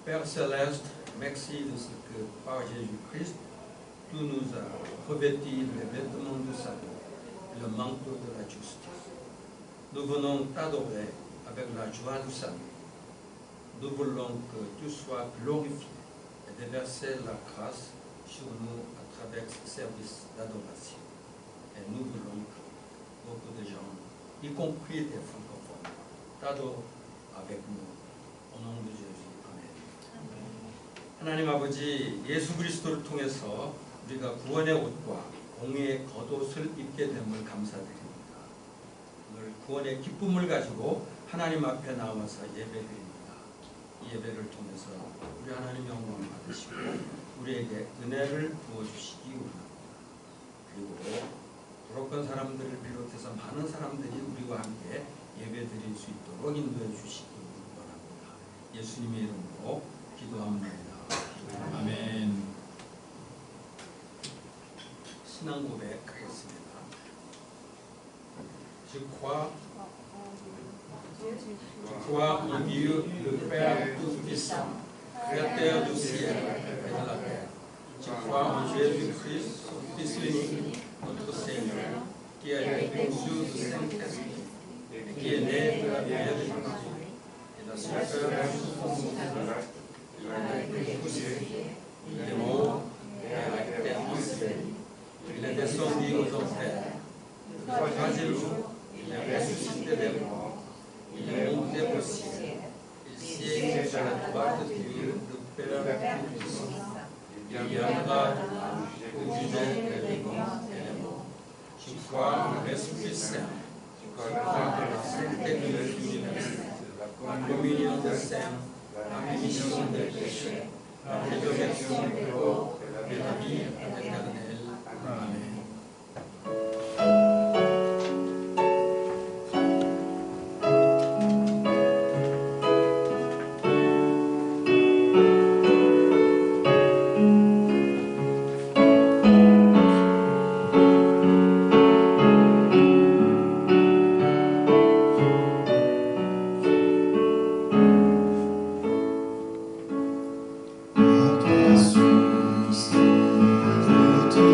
Père Céleste, merci de ce que par Jésus-Christ, tu nous as revêtis les vêtements du salut, le manteau de la justice. Nous venons t'adorer avec la joie du salut. Nous voulons que tu sois glorifié et déverser la grâce sur nous à travers ce service d'adoration. Et nous voulons que beaucoup de gens, y compris des francophones, t'adorent avec nous. Au nom de Jésus. 아멘. 하나님 아버지, 예수 그리스도를 통해서 우리가 구원의 옷과 공의의 겉옷을 입게 됨을 감사드립니다. 오늘 구원의 기쁨을 가지고 하나님 앞에 나와서 예배드립니다. 이 예배를 통해서 우리 하나님 영광 받으시고 우리에게 은혜를 부어주시기 원합니다. 그리고 부족한 사람들을 비롯해서 많은 사람들이 우리와 함께 예배드릴 수 있도록 인도해 주시기 원합니다. 예수님의 이름으로 기도합니다. 아멘. 신앙 고백하겠습니다. Je crois en Dieu, le Père Tout-Puissant, Créateur du ciel et de la terre. Je crois en Jésus-Christ, son Fils unique, notre Seigneur, qui a été conçu du Saint-Esprit et qui est né de la Vierge Marie. Il a souffert sous Ponce Pilate, il a été crucifié, il est mort et a été enseveli. Il est descendu aux enfers. Le troisième jour, il est ressuscité des morts. Il est monté au ciel. Il siège à la droite de Dieu, le Père Tout-Puissant. Il viendra pour juger les vivants et les morts. Je crois en l'Esprit Saint. Je crois en la sainteté de l'Église, la communion des saints, la rémission des péchés, la résurrection des corps et la vie éternelle. Amen. To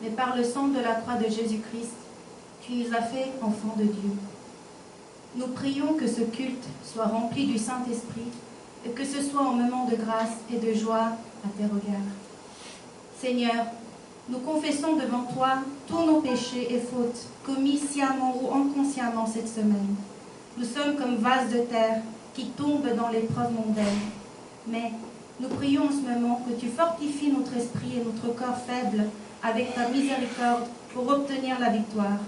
Mais par le sang de la croix de Jésus-Christ, tu nous as fait enfants de Dieu. Nous prions que ce culte soit rempli du Saint-Esprit et que ce soit un moment de grâce et de joie à tes regards. Seigneur, nous confessons devant toi tous nos péchés et fautes commis sciemment ou inconsciemment cette semaine. Nous sommes comme vases de terre qui tombent dans l'épreuve mondaine. Mais nous prions en ce moment que tu fortifies notre esprit et notre corps faible avec ta miséricorde pour obtenir la victoire.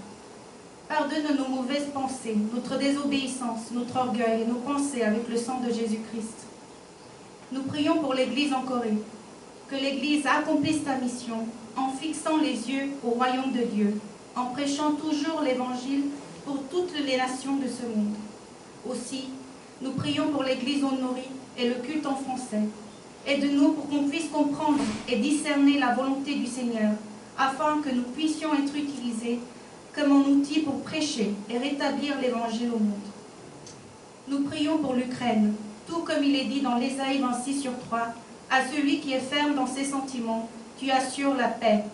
Pardonne nos mauvaises pensées, notre désobéissance, notre orgueil et nos pensées avec le sang de Jésus-Christ. Nous prions pour l'Église en Corée, que l'Église accomplisse ta mission en fixant les yeux au royaume de Dieu, en prêchant toujours l'Évangile pour toutes les nations de ce monde. Aussi, nous prions pour l'Église au Nori et le culte en français. Aide-nous pour qu'on puisse comprendre et discerner la volonté du Seigneur, afin que nous puissions être utilisés comme un outil pour prêcher et rétablir l'Évangile au monde. Nous prions pour l'Ukraine, tout comme il est dit dans l'Ésaïe 26/3, à celui qui est ferme dans ses sentiments, tu assures la paix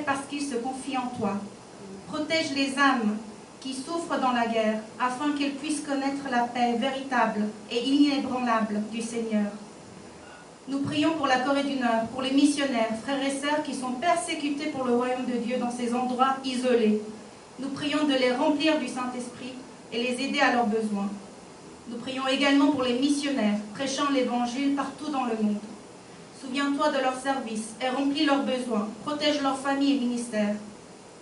parce qu'il se confie en toi. Protège les âmes qui souffrent dans la guerre, afin qu'elles puissent connaître la paix véritable et inébranlable du Seigneur. Nous prions pour la Corée du Nord, pour les missionnaires, frères et sœurs qui sont persécutés pour le royaume de Dieu dans ces endroits isolés. Nous prions de les remplir du Saint-Esprit et les aider à leurs besoins. Nous prions également pour les missionnaires, prêchant l'Évangile partout dans le monde. Souviens-toi de leur service et remplis leurs besoins, protège leurs familles et ministères.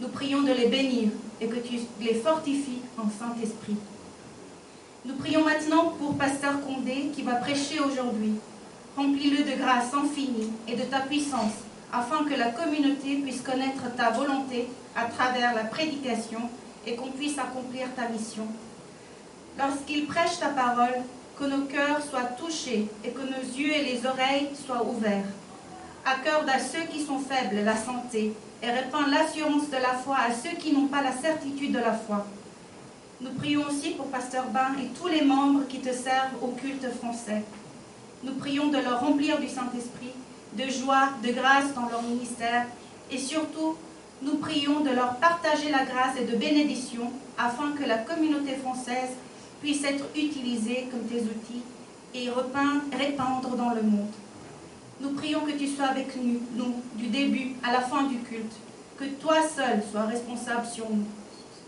Nous prions de les bénir et que tu les fortifies en Saint-Esprit. Nous prions maintenant pour Pasteur Condé qui va prêcher aujourd'hui. Remplis-le de grâce infinie et de ta puissance, afin que la communauté puisse connaître ta volonté à travers la prédication et qu'on puisse accomplir ta mission. Lorsqu'il prêche ta parole, que nos cœurs soient touchés et que nos yeux et les oreilles soient ouverts. Accorde à ceux qui sont faibles la santé et répands l'assurance de la foi à ceux qui n'ont pas la certitude de la foi. Nous prions aussi pour Pasteur Ben et tous les membres qui te servent au culte français. Nous prions de leur remplir du Saint-Esprit, de joie, de grâce dans leur ministère et surtout, nous prions de leur partager la grâce et de bénédiction afin que la communauté française puisse être utilisée comme tes outils et répandre dans le monde. Nous prions que tu sois avec nous du début à la fin du culte, que toi seul sois responsable sur nous.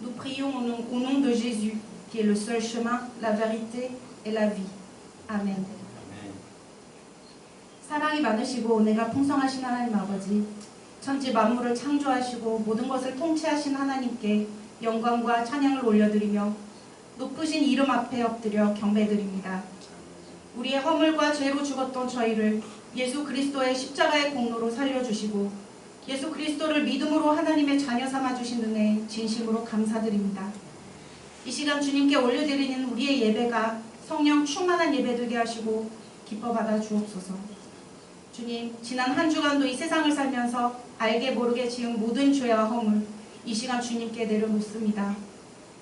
Nous prions au nom de Jésus, qui est le seul chemin, la vérité et la vie. 아멘. 사랑이 많으시고 은혜가 풍성하신 하나님 아버지, 천지 만물을 창조하시고 모든 것을 통치하신 하나님께 영광과 찬양을 올려드리며 높으신 이름 앞에 엎드려 경배드립니다. 우리의 허물과 죄로 죽었던 저희를 예수 그리스도의 십자가의 공로로 살려주시고 예수 그리스도를 믿음으로 하나님의 자녀 삼아주신 은혜에 진심으로 감사드립니다. 이 시간 주님께 올려드리는 우리의 예배가 성령 충만한 예배 되게 하시고 기뻐 받아 주옵소서. 주님, 지난 한 주간도 이 세상을 살면서 알게 모르게 지은 모든 죄와 허물 이 시간 주님께 내려놓습니다.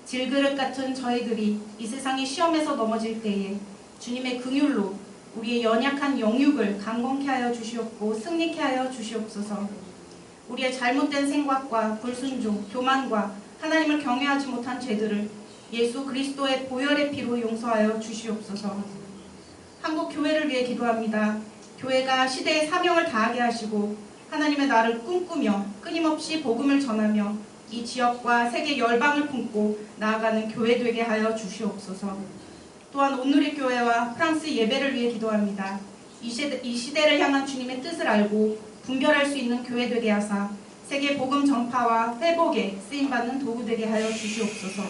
질그릇 같은 저희들이 이 세상의 시험에서 넘어질 때에 주님의 긍휼로 우리의 연약한 영육을 강건케 하여 주시옵고 승리케 하여 주시옵소서. 우리의 잘못된 생각과 불순종, 교만과 하나님을 경외하지 못한 죄들을 예수 그리스도의 보혈의 피로 용서하여 주시옵소서. 한국 교회를 위해 기도합니다. 교회가 시대의 사명을 다하게 하시고 하나님의 나라를 꿈꾸며 끊임없이 복음을 전하며 이 지역과 세계 열방을 품고 나아가는 교회 되게 하여 주시옵소서. 또한 온누리 교회와 프랑스 예배를 위해 기도합니다. 이 시대를 향한 주님의 뜻을 알고 분별할 수 있는 교회 되게 하사 세계 복음 전파와 회복에 쓰임받는 도구 되게 하여 주시옵소서.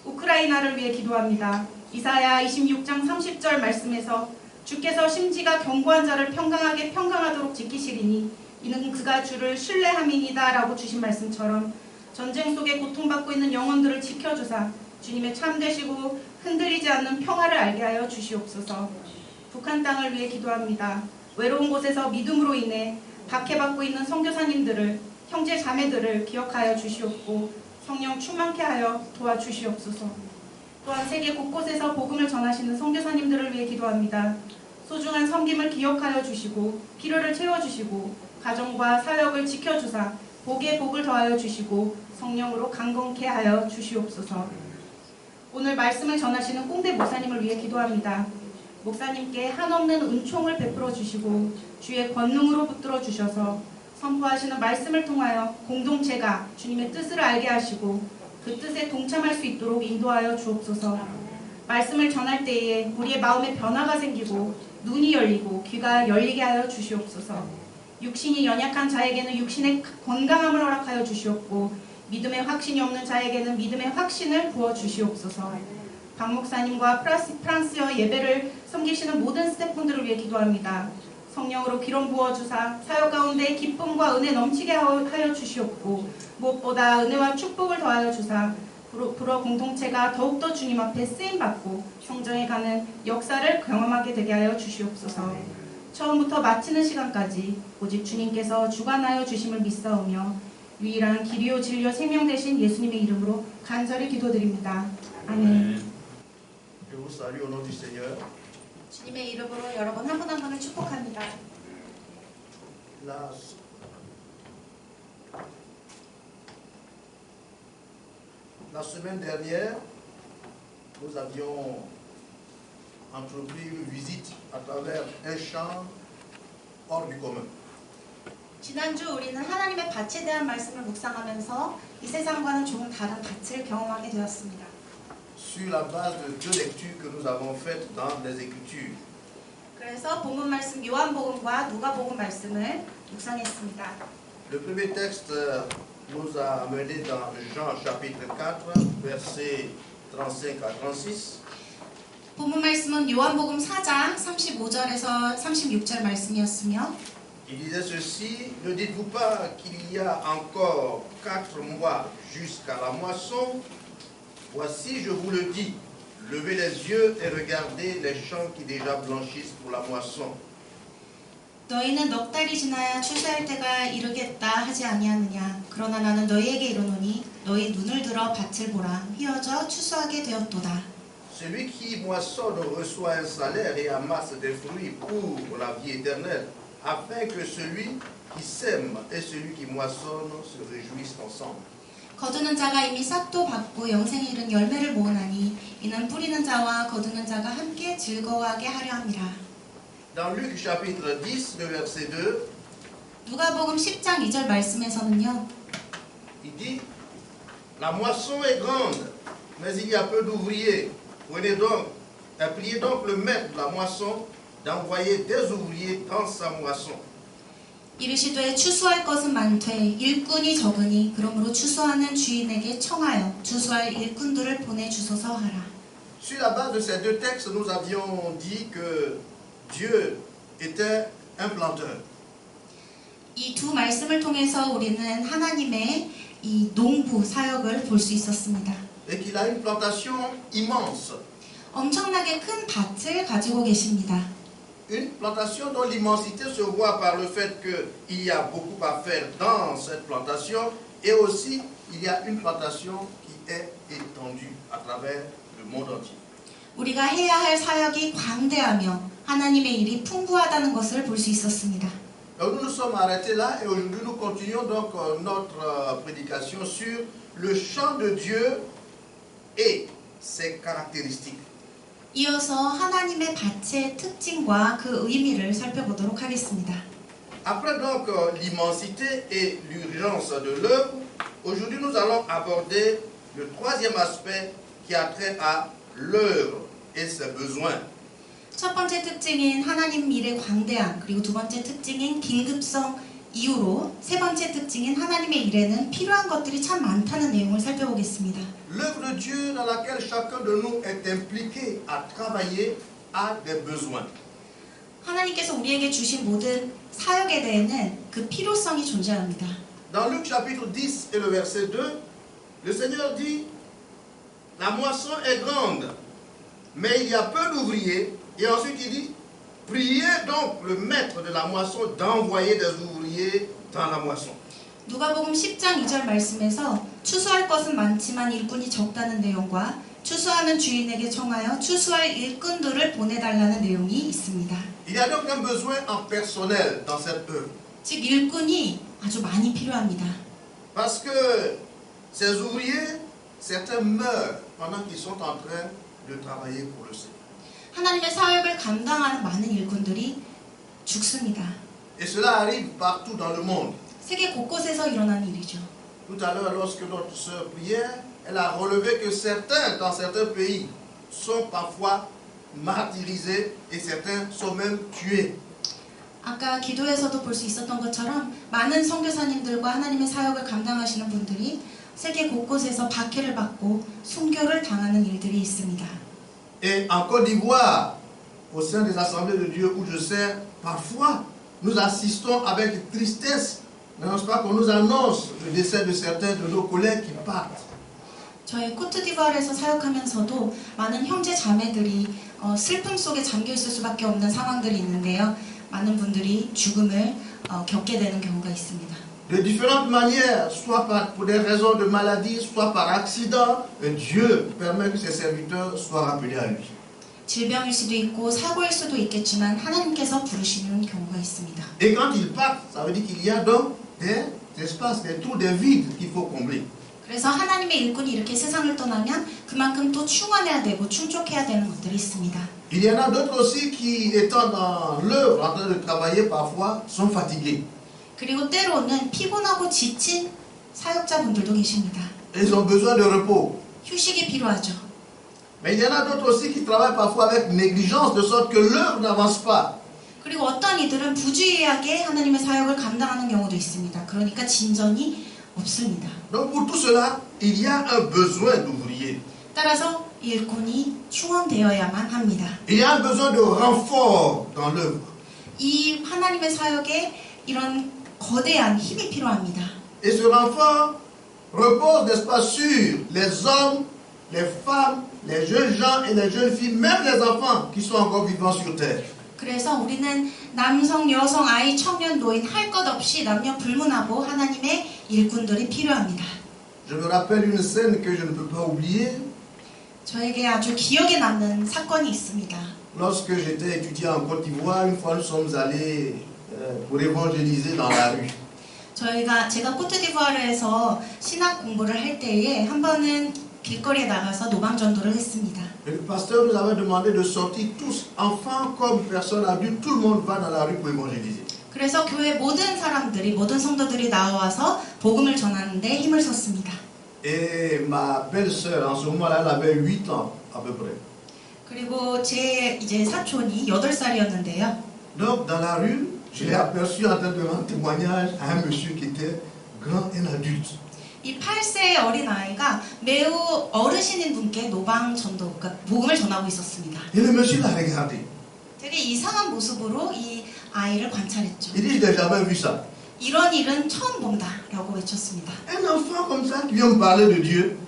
우크라이나를 위해 기도합니다. 이사야 26장 30절 말씀에서 주께서 심지가 견고한 자를 평강하도록 지키시리니 이는 그가 주를 신뢰함이니이다 라고 주신 말씀처럼 전쟁 속에 고통받고 있는 영혼들을 지켜주사 주님의 참되시고 흔들리지 않는 평화를 알게 하여 주시옵소서. 북한 땅을 위해 기도합니다. 외로운 곳에서 믿음으로 인해 박해받고 있는 선교사님들을 형제 자매들을 기억하여 주시옵고 성령 충만케 하여 도와주시옵소서. 또한 세계 곳곳에서 복음을 전하시는 선교사님들을 위해 기도합니다. 소중한 섬김을 기억하여 주시고 필요를 채워주시고 가정과 사역을 지켜주사 복에 복을 더하여 주시고 성령으로 강건케 하여 주시옵소서. 오늘 말씀을 전하시는 꽁대 목사님을 위해 기도합니다. 목사님께 한없는 은총을 베풀어 주시고 주의 권능으로 붙들어 주셔서 선포하시는 말씀을 통하여 공동체가 주님의 뜻을 알게 하시고 그 뜻에 동참할 수 있도록 인도하여 주옵소서. 말씀을 전할 때에 우리의 마음에 변화가 생기고 눈이 열리고 귀가 열리게 하여 주시옵소서. 육신이 연약한 자에게는 육신의 건강함을 허락하여 주시옵고 믿음의 확신이 없는 자에게는 믿음의 확신을 부어 주시옵소서. 박 목사님과 프랑스어 예배를 섬기시는 모든 스태프분들을 위해 기도합니다. 성령으로 기름 부어주사 사역 가운데 기쁨과 은혜 넘치게 하여 주시옵고 무엇보다 은혜와 축복을 더하여 주사 불어 공동체가 더욱더 주님 앞에 쓰임받고 성장해 가는 역사를 경험하게 되게 하여 주시옵소서. 처음부터 마치는 시간까지 오직 주님께서 주관하여 주심을 믿사오며 유일한 길이요 진리요 생명 되신 예수님의 이름으로 간절히 기도드립니다. 아멘. Je vous salue au nom du Seigneur. 주님의 이름으로 여러분 한 분 한 분을 축복합니다. La semaine dernière, nous avions entrepris une visite à travers un champ hors du commun. 지난주 우리는 하나님의 밭에 대한 말씀을 묵상하면서 이 세상과는 조금 다른 밭을 경험하게 되었습니다. Sur la base de deux lectures que nous avons faites dans les Écritures. 그래서 본문 말씀 요한복음과 누가복음 말씀을 묵상했습니다. Le premier texte nous a amené dans Jean chapitre 4, versets 35 à 36. 본문 말씀은 요한복음 4장 35절에서 36절 말씀이었으며 Il disait ceci, ne dites-vous pas qu'il y a encore 4 mois jusqu'à la moisson? Voici, je vous le dis, levez les yeux et regardez les champs qui déjà blanchissent pour la moisson. 너희는 넉 달이 지나야 추수할 때가 이르겠다 하지 아니하느냐. 그러나 나는 너희에게 이르노니 너희 눈을 들어 밭을 보라. 휘어져 추수하게 되었도다. Celui qui moissonne reçoit un salaire et amasse des fruits pour la vie éternelle, afin que celui qui sème et celui qui moissonne se réjouissent ensemble. 거두는 자가 이미 싹도 받고 영생에 이른 열매를 모으나니 이는 뿌리는 자와 거두는 자가 함께 즐거워하게 하려 함이라. Dans Luc chapitre 10, le verset 2, 누가복음 10장 2절 말씀에서는요. il dit, la moisson est grande, mais il y a peu d'ouvriers. Priez donc le maître de la moisson d'envoyer des ouvriers dans sa moisson. 이르시되 추수할 것은 많되 일꾼이 적으니 그러므로 추수하는 주인에게 청하여 추수할 일꾼들을 보내주소서 하라. Sur la base de ces deux textes, nous avions dit que Dieu était un planteur. 이 두 말씀을 통해서 우리는 하나님의 이 농부 사역을 볼 수 있었습니다. Et qu'il a une plantation immense. 엄청나게 큰 밭을 가지고 계십니다. Une plantation dont l'immensité se voit par le fait qu'il y a beaucoup à faire dans cette plantation et aussi il y a une plantation qui est étendue à travers le monde entier. 우리가 해야 할 사역이 광대하며 하나님의 일이 풍부하다는 것을 볼 수 있었습니다. Donc nous nous sommes arrêtés là et aujourd'hui nous continuons donc notre prédication sur le chant de Dieu et ses caractéristiques. 이어서 하나님의 밭의 특징과 그 의미를 살펴보도록 하겠습니다. Après donc l'immensité et l'urgence de l'œuvre, aujourd'hui nous allons aborder le troisième aspect qui a trait à l'œuvre et ses besoins. 첫 번째 특징인 하나님 일의 광대함, 그리고 두 번째 특징인 긴급성 이후로 세 번째 특징인 하나님의 일에는 필요한 것들이 참 많다는 내용을 살펴보겠습니다. L'œuvre de Dieu dans laquelle chacun de nous est impliqué à travailler a des besoins. 하나님께서 우리에게 주신 모든 사역에 대해는 그 필요성이 존재합니다. Dans Luc chapitre 10 et le verset 2, le Seigneur dit, la moisson est grande, mais il y a peu d'ouvriers. Et ensuite il dit, priez donc le maître de la moisson d'envoyer des ouvriers dans la moisson. 누가복음 10장 2절 말씀에서 추수할 것은 많지만 일꾼이 적다는 내용과 추수하는 주인에게 청하여 추수할 일꾼들을 보내달라는 내용이 있습니다. Il y a donc un besoin en personnel dans cette œuvre. 즉 일꾼이 아주 많이 필요합니다. Parce que ces ouvriers, certains meurent pendant qu'ils sont en train de travailler pour le Seigneur. 하나님의 사역을 감당하는 많은 일꾼들이 죽습니다. Et cela arrive partout dans le monde. 세계 곳곳에서 일어나는 일이죠. Tout à l'heure, lorsque notre sœur priait, elle a relevé que certains, dans certains pays, sont parfois martyrisés et certains sont même tués. 아까 기도에서도 볼 수 있었던 것처럼 많은 선교사님들과 하나님의 사역을 감당하시는 분들이 세계 곳곳에서 박해를 받고 순교를 당하는 일들이 있습니다. Et en Côte d'Ivoire, au sein des assemblées de Dieu où je sers, parfois nous assistons avec tristesse, n'est-ce pas, qu'on nous annonce le décès de certains de nos collègues qui partent. 저희 코트디부아르에서 사역하면서도 많은 형제 자매들이 슬픔 속에 잠겨 있을 수밖에 없는 상황들이 있는데요. 많은 분들이 죽음을 겪게 되는 경우가 있습니다. De différentes manières, soit pour des raisons de maladie, soit par accident, Dieu permet que ses serviteurs soient rappelés à lui. 질병일 수도 있고 사고일 수도 있겠지만 하나님께서 부르시는 경우가 있습니다. Et quand ils partent, ça veut dire qu'il y a donc des espaces, des trous, des vides qu'il faut combler. 그래서 하나님의 일꾼이 이렇게 세상을 떠나면 그만큼 또 충원해야 되고 충족해야 되는 것들이 있습니다. Il y en a d'autres aussi qui, étant dans l'œuvre, en train de travailler, parfois sont fatigués. 그리고 때로는 피곤하고 지친 사역자분들도 계십니다. Ils ont besoin de repos. 휴식이 필요하죠. Mais il y en a d'autres aussi qui travaillent parfois avec négligence, de sorte que l'œuvre n'avance pas. 그리고 어떤 이들은 부주의하게 하나님의 사역을 감당하는 경우도 있습니다. 그러니까 진전이 없습니다. Donc pour tout cela, il y a un besoin d'ouvriers. 따라서 일꾼이 충원되어야만 합니다. Il y a un besoin de renfort dans l'œuvre. 이 하나님의 사역에 이런 거대한 힘이 필요합니다. Et ce renfort repose, n'est-ce pas, sur les hommes, les femmes, les jeunes gens et les jeunes filles, même les enfants qui sont encore vivants sur terre. 그래서 우리는 남성, 여성, 아이, 청년, 노인 할 것 없이 남녀 불문하고 하나님의 일꾼들이 필요합니다. Je me rappelle une scène que je ne peux pas oublier. 저에게 아주 기억에 남는 사건이 있습니다. Lorsque j'étais étudiant en Côte d'Ivoire, une fois nous sommes allés pour évangéliser dans la rue. 제가 코트디부아르에서 신학 공부를 할 때에 한 번은 길거리에 나가서 노방 전도를 했습니다. Et le pasteur nous avait demandé de sortir tous, enfants comme personnes adultes, tout le monde va dans la rue pour évangéliser. 그래서 교회 모든 사람들이, 모든 성도들이 나와서 복음을 전하는데 힘을 썼습니다. Et ma belle-sœur, en ce moment-là, elle avait 8 ans à peu près. 그리고 제 이제 사촌이 8살이었는데요. Donc dans la rue, je l'ai aperçu en train de rendre témoignage à un monsieur qui était grand, un adulte. 이 8세의 어린 아이가 매우 어르신인 분께 노방 전도, 그러니까 복음을 전하고 있었습니다. Et le monsieur l'a regardé. 되게 이상한 모습으로 이 아이를 관찰했죠. Il dit, je n'ai jamais vu ça. 이런 일은 처음 본다라고 외쳤습니다. Un enfant comme ça qui vient me parler de Dieu,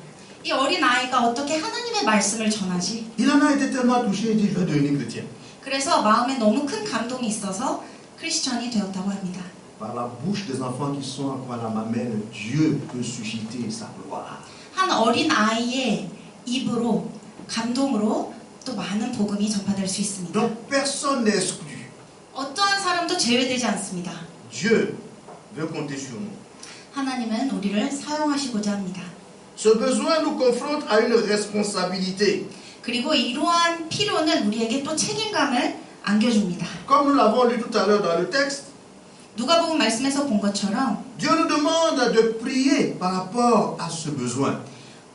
이 어린 아이가 어떻게 하나님의 말씀을 전하지? il en a été tellement touché, il dit, je vais devenir chrétien. 그래서 마음에 너무 큰 감동이 있어서 크리스천이 되었다고 합니다. Par la bouche des enfants qui sont encore à la mamelle, Dieu peut susciter sa gloire. 한 어린 아이의 입으로, 감동으로 또 많은 복음이 전파될 수 있습니다. Donc personne n'est exclu. 어떠한 사람도 제외되지 않습니다. Dieu veut compter sur nous. 하나님은 우리를 사용하시고자 합니다. Ce besoin nous confronte à une responsabilité. 그리고 이러한 필요는 우리에게 또 책임감을 안겨줍니다. Comme nous l'avons lu tout à l'heure dans le texte, 누가복음 말씀에서 본 것처럼 Dieu nous demande de prier par rapport à ce besoin.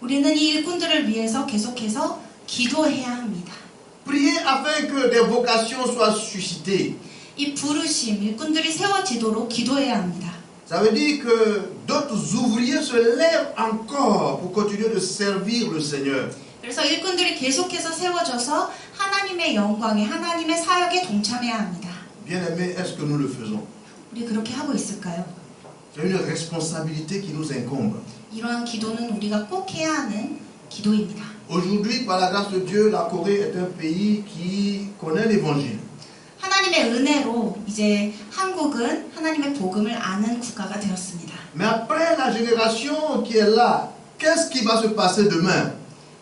우리는 이 일꾼들을 위해서 계속해서 기도해야 합니다. Prier afin que des vocations soient suscitées. 이 부르심, 일꾼들이 세워지도록 기도해야 합니다. Ça veut dire que d'autres ouvriers se lèvent encore pour continuer de servir le Seigneur. 그래서 일꾼들이 계속해서 세워져서 하나님의 영광에, 하나님의 사역에 동참해야 합니다. Bien-aimés, est-ce que nous le faisons? 우리 그렇게 하고 있을까요? C'est une responsabilité qui nous incombe. 이러한 기도는 우리가 꼭 해야 하는 기도입니다. Aujourd'hui, par la grâce de Dieu, la Corée est un pays qui connaît l'évangile. 하나님의 은혜로 이제 한국은 하나님의 복음을 아는 국가가 되었습니다. Mais après la génération qui est là, qu'est-ce qui va se passer demain?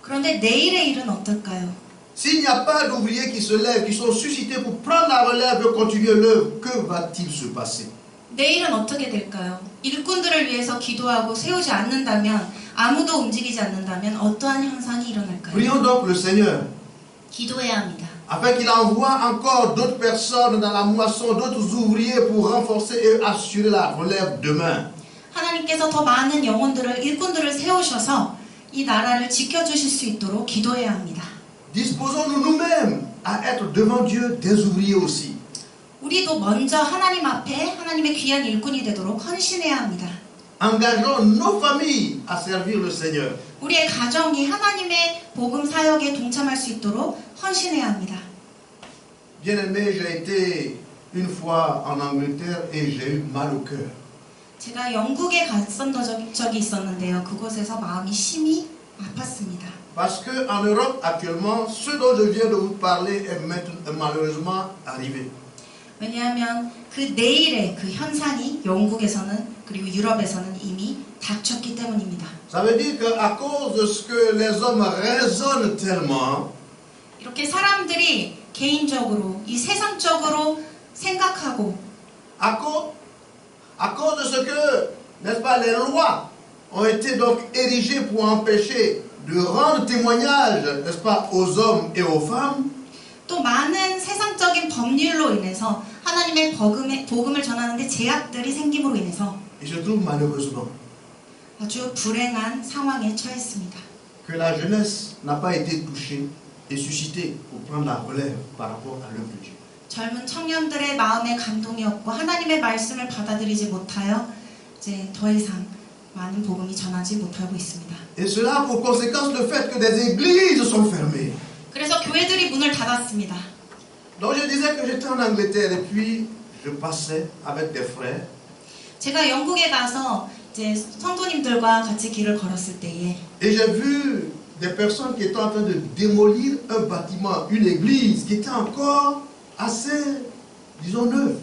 그런데 내일의 일은 어떨까요? S'il n'y a pas d'ouvriers qui se lèvent, qui sont suscités pour prendre la relève et continuer l'œuvre, que va-t-il se passer? 내일은 어떻게 될까요? 일꾼들을 위해서 기도하고 세우지 않는다면, 아무도 움직이지 않는다면 어떠한 현상이 일어날까요? Prions donc le Seigneur, 기도해야 합니다. afin qu'il envoie encore d'autres personnes dans la moisson, d'autres ouvriers pour renforcer et assurer la relève demain. 하나님께서 더 많은 영혼들을, 일꾼들을 세우셔서 이 나라를 지켜주실 수 있도록 기도해야 합니다. Disposons-nous nous-mêmes à être devant Dieu des ouvriers aussi. 우리도 먼저 하나님 앞에 하나님의 귀한 일꾼이 되도록 헌신해야 합니다. Engageons nos familles à servir le Seigneur. 우리의 가정이 하나님의 복음 사역에 동참할 수 있도록 헌신해야 합니다. Bien-aimé, j'ai été une fois en Angleterre et j'ai eu mal au cœur. 제가 영국에 갔던 적이 있었는데요. 그곳에서 마음이 심히 아팠습니다. Parce qu'en Europe, actuellement, ce dont je viens de vous parler est maintenant malheureusement arrivé. 왜냐하면 그 내일의 그 현상이 영국에서는 그리고 유럽에서는 이미 닥쳤기 때문입니다. Ça veut dire qu'à cause de ce que les hommes raisonnent tellement, 이렇게 사람들이 개인적으로 이 세상적으로 생각하고 à cause de ce que, n'est-ce pas, les lois ont été donc érigées pour empêcher de rendre témoignage, n'est-ce pas, aux hommes et aux femmes. 또 많은 세상적인 법률로 인해서 하나님의 복음을 전하는데 제약들이 생김으로 인해서 Il se trouve malheureusement 아주 불행한 상황에 처했습니다. que la jeunesse n'a pas été touchée et suscitée pour prendre la relève par rapport à l'œuvre de Dieu. 젊은 청년들의 마음에 감동이 없고 하나님의 말씀을 받아들이지 못하여 이제 더 이상 많은 복음이 전하지 못하고 있습니다. Et cela a pour conséquence le fait que des églises sont fermées. 그래서 교회들이 문을 닫았습니다. Donc je disais que j'étais en Angleterre et puis je passais avec des frères. 제가 영국에 가서 이제 성도님들과 같이 길을 걸었을 때에 Et j'ai vu des personnes qui étaient en train de démolir un bâtiment, une église qui était encore assez, disons, neuve.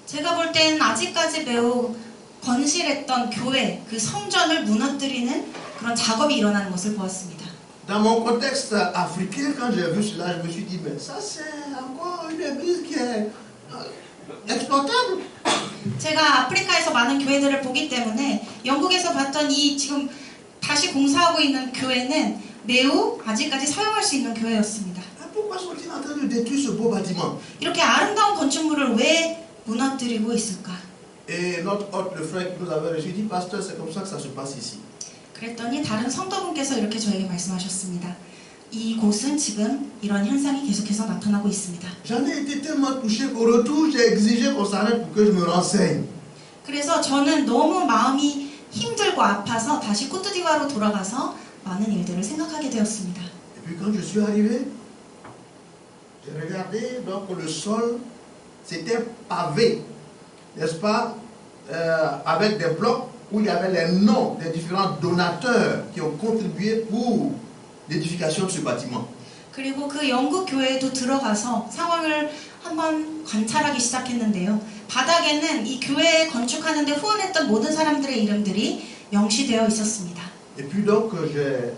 제가 볼 땐 아직까지 매우 건실했던 교회, 그 성전을 무너뜨리는 그런 작업이 일어나는 것을 보았습니다. Dans mon contexte africain, quand j'ai vu cela, je me suis dit, mais ça c'est encore une église qui est exploitable. 제가 아프리카에서 많은 교회들을 보기 때문에 영국에서 봤던 이 지금 다시 공사하고 있는 교회는 매우 아직까지 사용할 수 있는 교회였습니다. Pourquoi sont-ils en train de détruire ce beau bâtiment? 이렇게 아름다운 건축물을 왜 무너뜨리고 있을까? Et notre hôte, le frère qui nous avait reçu, dit, pasteur, c'est comme ça que ça se passe ici. 그랬더니 다른 성도분께서 이렇게 저에게 말씀하셨습니다. 이곳은 지금 이런 현상이 계속해서 나타나고 있습니다. J'en ai été tellement touché qu'au retour, j'ai exigé qu'on s'arrête pour que je me renseigne. 그래서 저는 너무 마음이 힘들고 아파서 다시 코트디부아르로 돌아가서 많은 일들을 생각하게 되었습니다. Et puis quand je suis arrivé, j'ai regardé, donc le sol, c'était pavé, n'est-ce pas, avec des blocs où il y avait les noms des différents donateurs qui ont contribué pour l'édification de ce bâtiment. 그리고 그 영국 교회에도 들어가서 상황을 한번 관찰하기 시작했는데요. 바닥에는 이 교회 건축하는데 후원했던 모든 사람들의 이름들이 명시되어 있었습니다. Et puis donc j'ai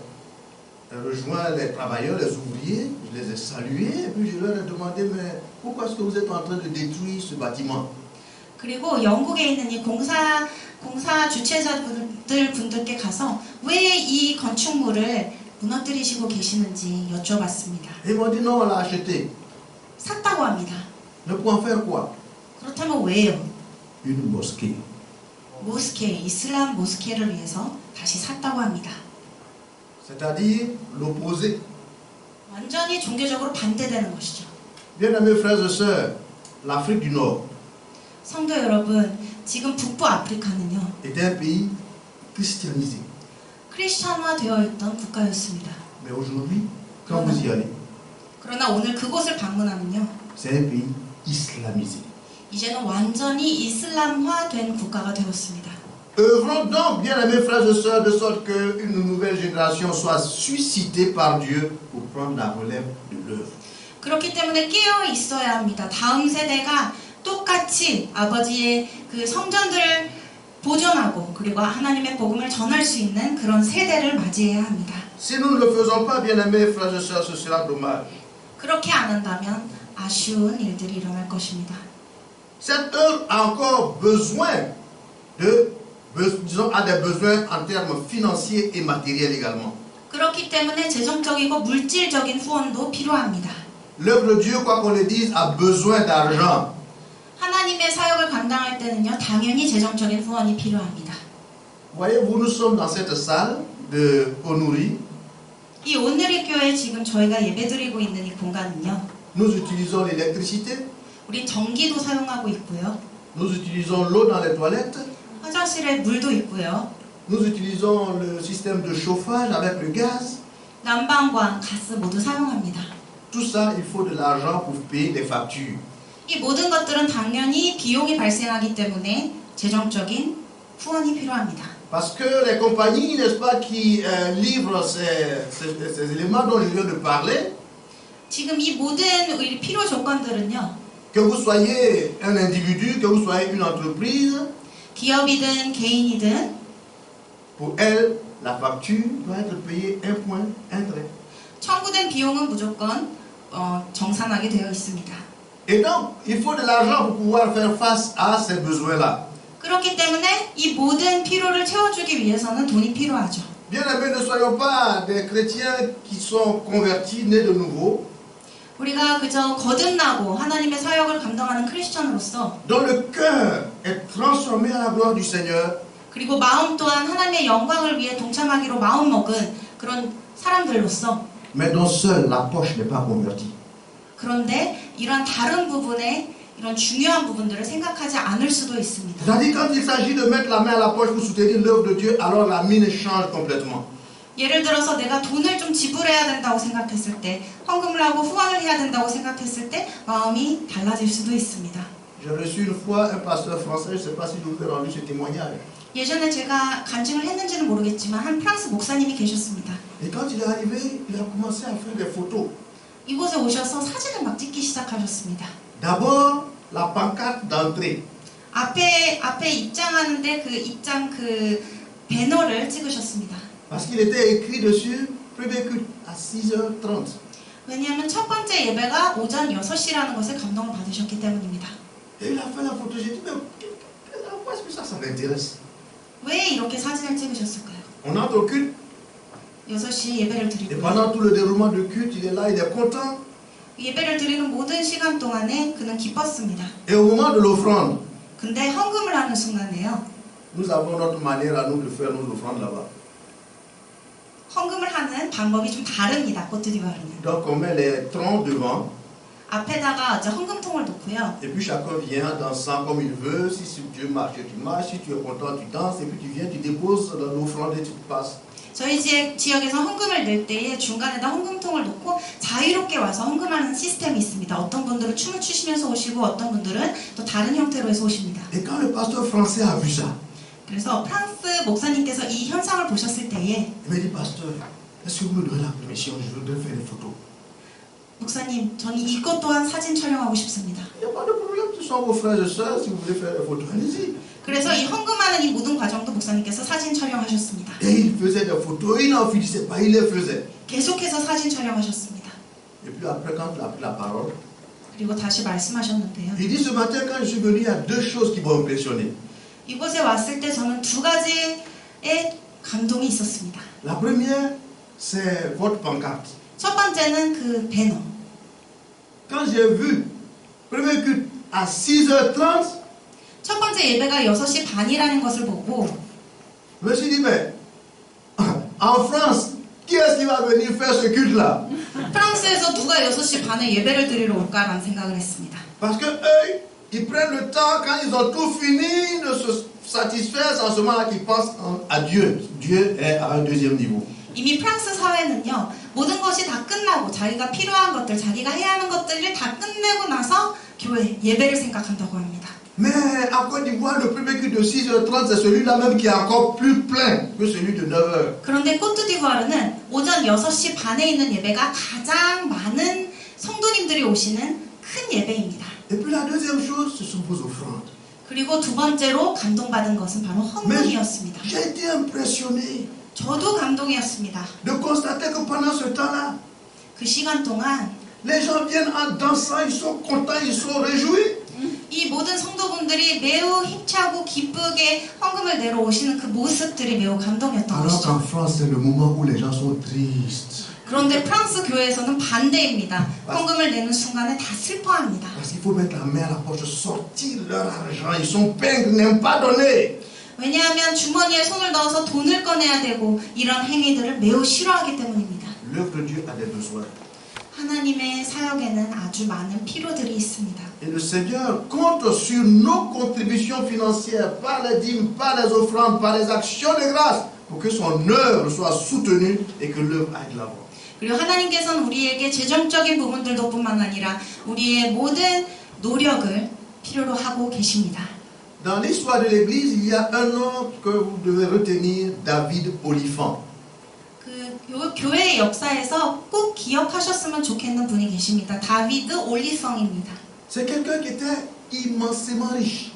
rejoint les travailleurs, les ouvriers, je les ai salués et puis je leur ai demandé mais pourquoi est-ce que vous êtes en train de détruire ce bâtiment? 그리고 영국에 있는 이 공사 주체자분들께 가서 왜 이 건축물을 무너뜨리시고 계시는지 여쭤봤습니다. Ils m'ont dit non, on l'a acheté. 샀다고 합니다. Mais pour en faire quoi? 그렇다면 왜요? Une mosquée. 모스케, 이슬람 모스케를 위해서 다시 샀다고 합니다. C'est-à-dire l'opposé. 완전히 종교적으로 반대되는 것이죠. Bien-aimés frères et sœurs, l'Afrique du Nord 성도 여러분, 지금 북부 아프리카는요, est un pays christianisé. 크리스천화 되어 있던 국가였습니다. Mais aujourd'hui, quand vous y allez, 그러나 오늘 그곳을 방문하면요, c'est un pays islamisé. 이제는 완전히 이슬람화된 국가가 되었습니다. Œuvrons donc, bien-aimés frères et sœurs, de sorte qu'une nouvelle génération soit suscitée par Dieu pour prendre la relève de l'œuvre. 그렇기 때문에 깨어 있어야 합니다. 다음 세대가 똑같이 아버지의 그 성전들을 보존하고 그리고 하나님의 복음을 전할 수 있는 그런 세대를 맞이해야 합니다. Si nous ne le faisons pas, bien-aimés frères et sœurs, ce sera dommage. 그렇게 안 한다면 아쉬운 일들이 일어날 것입니다. Cette œuvre a encore besoin disons, a des besoins en termes financiers et matériels également. 그렇기 때문에 재정적이고 물질적인 후원도 필요합니다. L'œuvre de Dieu, quoi qu'on le dise, a besoin d'argent. 하나님의 사역을 감당할 때는요, 당연히 재정적인 후원이 필요합니다. Voyez-vous, nous sommes dans cette salle de Onuri. 이 온누리 교회 지금 저희가 예배드리고 있는 이 공간은요, Nous utilisons l'électricité, 우리 전기도 사용하고 있고요, nous utilisons l'eau dans les toilettes, 화장실에 물도 있고요, nous utilisons le système de chauffage avec le gaz. 난방과 가스 모두 사용합니다. Tout ça, il faut de l'argent pour payer les factures. 이 모든 것들은 당연히 비용이 발생하기 때문에 재정적인 후원이 필요합니다. Parce que les compagnies, n'est-ce pas, qui livrent ces éléments dont je viens de parler, 지금 이 모든 우리 필요 조건들은요, que vous soyez un individu, que vous soyez une entreprise, 기업이든 개인이든 pour elles, la facture doit être payée un point, un trait. 청구된 비용은 무조건 정산하게 되어 있습니다. Et donc, il faut de l'argent pour pouvoir faire face à ces besoins-là. 그렇기 때문에 이 모든 필요를 채워주기 위해서는 돈이 필요하죠. Bien-aimés, ne soyons pas des chrétiens qui sont convertis, nés de nouveau, 우리가 그저 거듭나고 하나님의 사역을 감당하는 크리스천으로서 dont le cœur est transformé à la gloire du Seigneur, 그리고 마음 또한 하나님의 영광을 위해 동참하기로 마음먹은 그런 사람들로서 mais dont seule la poche n'est pas convertie. 그런데 이런 다른 부분에 이런 중요한 부분들을 생각하지 않을 수도 있습니다. C'est-à-dire quand il s'agit de mettre la main à la poche pour soutenir l'œuvre de Dieu, alors la mine change complètement. 예를 들어서 내가 돈을 좀 지불해야 된다고 생각했을 때, 헌금을 하고 후원을 해야 된다고 생각했을 때 마음이 달라질 수도 있습니다. J'ai reçu une fois un pasteur français, je ne sais pas si je vous ai rendu ce témoignage. 예전에 제가 간증을 했는지는 모르겠지만 한 프랑스 목사님이 계셨습니다. Et quand il est arrivé, il a commencé à faire des photos. 이곳에 오셔서 사진을 막 찍기 시작하셨습니다. D'abord, la pancarte d'entrée. 앞에 입장하는데 그 입장 그 배너를 찍으셨습니다. Parce qu'il était écrit dessus, premier culte à 6h30. 왜냐하면 첫 번째 예배가 오전 6시라는 것을 감동을 받으셨기 때문입니다. Et il a fait la photo, j'ai dit, mais pourquoi est-ce que ça m'intéresse? 왜 이렇게 사진을 찍으셨을까요? On entre au culte, 6시 예배를 et 드리고요. pendant tout le déroulement du culte, il est là, il est content. 예배를 드리는 모든 시간 동안에 그는 기뻤습니다. Et au moment de l'offrande, 근데 헌금을 하는 순간에요. nous avons notre manière à nous de faire nos offrandes là-bas. 헌금을 하는 방법이 좀 다릅니다. 코트디부아르는. Donc on met les troncs devant, 앞에다가 이제 헌금통을 놓고요. et puis chacun vient dansant comme il veut. Si Dieu marche, tu marches. Si tu es content, tu danses. Et puis tu viens, tu déposes dans l'offrande et tu passes. 저희 지역에서 헌금을 낼 때에 중간에다 헌금통을 놓고 자유롭게 와서 헌금하는 시스템이 있습니다. 어떤 분들은 춤을 추시면서 오시고 어떤 분들은 또 다른 형태로 해서 오십니다. Et quand le pasteur français a vu ça, 그래서 프랑스 목사님께서 이 현상을 보셨을 때에 il m'a dit, pasteur, est-ce que vous me donnez la permission? Je voudrais faire des photos. 목사님, 저는 이것 또한 사진 촬영하고 싶습니다. Il n'y a pas de problème, ce sont vos frères et sœurs. Si vous voulez faire des photos, allez-y. 그래서 이 헌금하는 이 모든 과정도 목사님께서 사진 촬영하셨습니다. Et il faisait des photos, il n'en finissait pas, il les faisait. 계속해서 사진 촬영하셨습니다. Et puis après, quand il a pris la parole, 그리고 다시 말씀하셨는데요. il dit, ce matin, quand je suis venu, il y a deux choses qui m'ont impressionné. 이곳에 왔을 때 저는 두 가지의 감동이 있었습니다. La première, c'est votre pancarte. 첫 번째는 그 배너. Quand j'ai vu, premier culte à 6h30, 첫 번째 예배가 6시 반이라는 것을 보고 je me suis dit, mais en France, qui est-ce qui va venir faire ce culte-là? 프랑스에서 누가 6시 반에 예배를 드리러 올까라는 생각을 했습니다. Parce que eux, ils prennent le temps, quand ils ont tout fini, de se satisfaire, c'est en ce moment-là qu'ils pensent à Dieu. Dieu est à un deuxième niveau. 이미 프랑스 사회는요, 모든 것이 다 끝나고 자기가 필요한 것들, 자기가 해야 하는 것들을 다 끝내고 나서 교회, 예배를 생각한다고 합니다. Mais en Côte d'Ivoire, le premier culte de 6h30, c'est celui-là même qui est encore plus plein que celui de 9h. 그런데 코트디부아르는 오전 6시 반에 있는 예배가 가장 많은 성도님들이 오시는 큰 예배입니다. Et puis la deuxième chose, ce sont vos offrandes. 그리고 두 번째로 감동받은 것은 바로 헌금이었습니다. J'ai été impressionné 저도 감동이었습니다. de constater que pendant ce temps-là, 그 시간 동안 les gens viennent en dansant, ils sont contents, ils sont réjouis. 이 모든 성도분들이 매우 힘차고 기쁘게 헌금을 내러 오시는 그 모습들이 매우 감동이었던 Alors qu'en 것이죠. France, c'est le moment où les gens sont tristes. 그런데 프랑스 교회에서는 반대입니다. 헌금을 내는 순간에 다 슬퍼합니다. Parce qu'il faut mettre la main à la poche, sortir leur argent. Ils sont pingres, n'aiment pas donner. 왜냐하면 주머니에 손을 넣어서 돈을 꺼내야 되고 이런 행위들을 매우 싫어하기 때문입니다. L'œuvre de Dieu a des besoins. 하나님의 사역에는 아주 많은 필요들이 있습니다. Et le Seigneur compte sur nos contributions financières, par les dîmes, par les offrandes, par les actions de grâce, pour que son œuvre soit soutenue et que l'œuvre aille de l'avant. 그리고 하나님께서는 우리에게 재정적인 부분들도 뿐만 아니라 우리의 모든 노력을 필요로 하고 계십니다. Dans l'histoire de l'Église, il y a un nom que vous devez retenir, David Oliphant. 교회의 역사에서 꼭 기억하셨으면 좋겠는 분이 계십니다. 다비드 올리성입니다. C'est quelqu'un qui était immensément riche.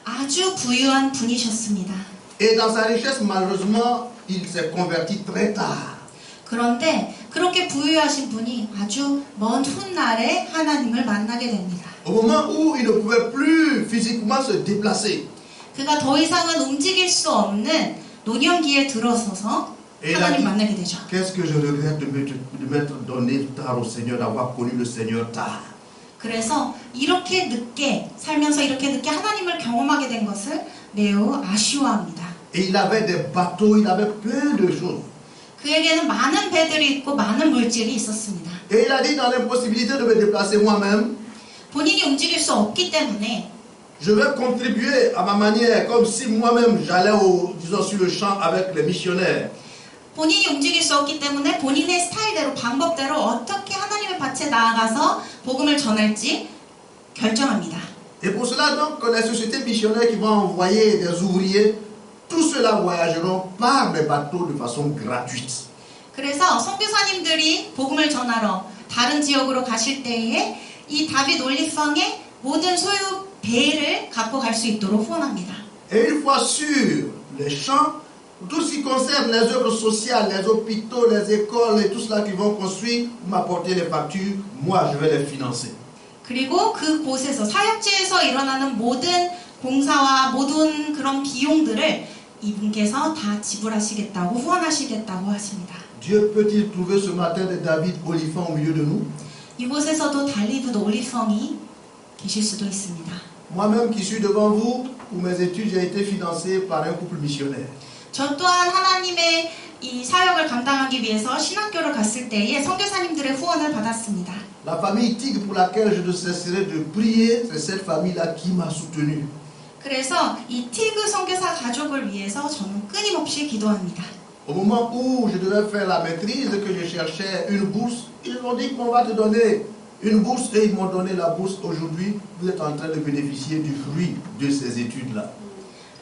아주 부유한 분이셨습니다. Et dans sa richesse, malheureusement, il s'est converti très tard. 그런데 그렇게 부유하신 분이 아주 먼 훗날에 하나님을 만나게 됩니다. Au moment où il ne pouvait plus physiquement se déplacer. 그가 더 이상은 움직일 수 없는 노년기에 들어서서 하나님 만나게 되죠. Qu'est-ce que je regrette de m'être donné tard au Seigneur, d'avoir connu le Seigneur tard. 그래서 이렇게 늦게 살면서 이렇게 늦게 하나님을 경험하게 된 것을 매우 아쉬워합니다. Et il avait des bateaux, il avait plein de choses. 그에게는 많은 배들이 있고 많은 물질이 있었습니다. Et il a dit dans l'impossibilité de me déplacer moi-même, 본인이 움직일 수 없기 때문에 je vais contribuer à ma manière, comme si moi-même j'allais disons, sur le champ avec les missionnaires. 본인이 움직일 수 없기 때문에 본인의 스타일대로 방법대로 어떻게 하나님의 밭에 나아가서 복음을 전할지 결정합니다. Et pour cela donc, les sociétés missionnaires qui vont envoyer des ouvriers, tous ceux-là voyageront par les bateaux de façon gratuite. 그래서 선교사님들이 복음을 전하러 다른 지역으로 가실 때에 이 다빗 올리성의 모든 소유 배를 갖고 갈 수 있도록 후원합니다. Et une fois sur les champs, tout ce qui concerne les œuvres sociales, les hôpitaux, les écoles et tout cela qu'ils vont construire, vous m'apportez les factures, moi je vais les financer. 그리고 그곳에서 사역지에서 일어나는 모든 공사와 모든 그런 비용들을 이분께서 다 지불하시겠다고 후원하시겠다고 하십니다. Dieu peut-il trouver ce matin des David Oliphant au milieu de nous? 이곳에서도 달리드 올리펑이 계실 수도 있습니다. Moi-même qui suis devant vous, pour mes études, j'ai été financé par un couple missionnaire. 저 또한 하나님의 이 사역을 감당하기 위해서 신학교를 갔을 때에 선교사님들의 후원을 받았습니다. La famille Tig pour laquelle je ne cesserai de prier, c'est cette famille-là qui m'a soutenu. 그래서 이 티그 선교사 가족을 위해서 저는 끊임없이 기도합니다. Au moment où je devais faire la maîtrise, que je cherchais une bourse, ils m'ont dit qu'on va te donner une bourse et ils m'ont donné la bourse. Aujourd'hui, vous êtes en train de bénéficier du fruit de ces études-là.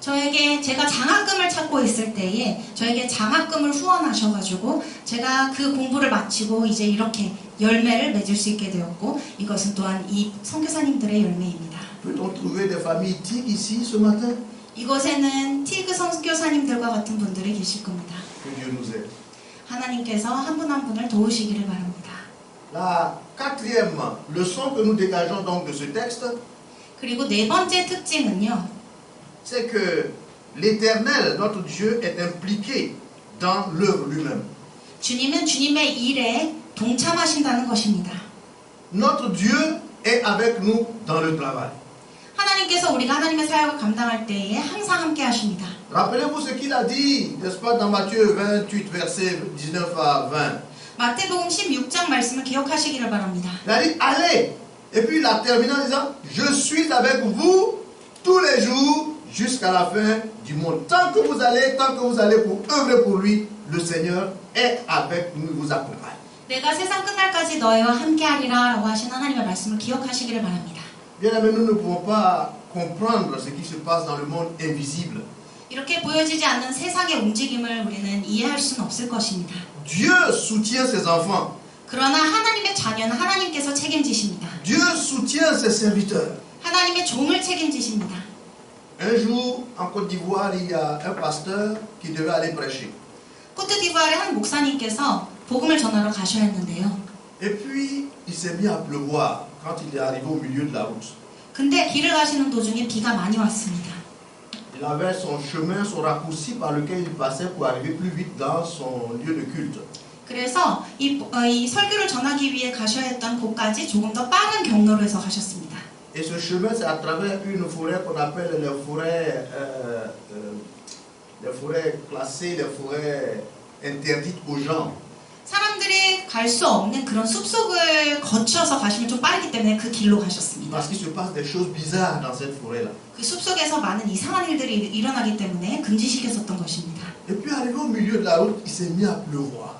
제가 장학금을 찾고 있을 때에 저에게 장학금을 후원하셔가지고 제가 그 공부를 마치고 이제 이렇게 열매를 맺을 수 있게 되었고 이것은 또한 이 선교사님들의 열매입니다. Peut-on trouver des familles Tig ici ce matin? 이곳에는 티그 선교사님들과 같은 분들이 계실 겁니다. Que Dieu nous aide. 하나님께서 한 분 한 분을 도우시기를 바랍니다. La quatrième leçon que nous dégageons donc de ce texte, 그리고 네 번째 특징은요. c'est que l'Éternel, notre Dieu, est impliqué dans l'œuvre lui-même. 주님은 주님의 일에 동참하신다는 것입니다. Notre Dieu est avec nous dans le travail. 하나님께서 우리가 하나님의 사역을 감당할 때에 항상 함께 하십니다. Rappelez-vous ce qu'il a dit, n'est-ce pas, dans Matthieu 28, versets 19 à 20. 마태복음 16장 말씀을 기억하시기를 바랍니다. Il a dit, allez. Et puis il a terminé en disant, je suis avec vous tous les jours jusqu'à la fin du monde. Tant que vous allez pour œuvrer pour lui, le Seigneur est avec nous, il vous accompagne. 내가 세상 끝날까지 너희와 함께하리라 라고 하신 하나님의 말씀을 기억하시기를 바랍니다. Bien-aimés, nous ne pouvons pas comprendre ce qui se passe dans le monde invisible. 이렇게 보여지지 않는 세상의 움직임을 우리는 이해할 수는 없을 것입니다. Dieu soutient ses enfants. 그러나 하나님의 자녀는 하나님께서 책임지십니다. Dieu soutient ses serviteurs. 하나님의 종을 책임지십니다. Un jour, en Côte d'Ivoire, il y a un pasteur qui devait aller prêcher. 코트디부아르의 한 목사님께서 복음을 전하러 가셔야 했는데요. Et puis, il s'est mis à pleuvoir quand il est arrivé au milieu de la route. 근데 길을 가시는 도중에 비가 많이 왔습니다. Il avait son chemin, son raccourci par lequel il passait pour arriver plus vite dans son lieu de culte. 그래서 이 설교를 전하기 위해 가셔야 했던 곳까지 조금 더 빠른 경로로 해서 가셨습니다. Et ce chemin, c'est à travers une forêt qu'on appelle les forêts classées, les forêts interdites aux gens. 사람들이 갈 수 없는 그런 숲속을 거쳐서 가시면 좀 빠르기 때문에 그 길로 가셨습니다. Parce qu'il se passe des choses bizarres dans cette forêt-là. 그 숲속에서 많은 이상한 일들이 일어나기 때문에 금지시켰었던 것입니다. Et puis arrivé au milieu de la route, il s'est mis à pleuvoir.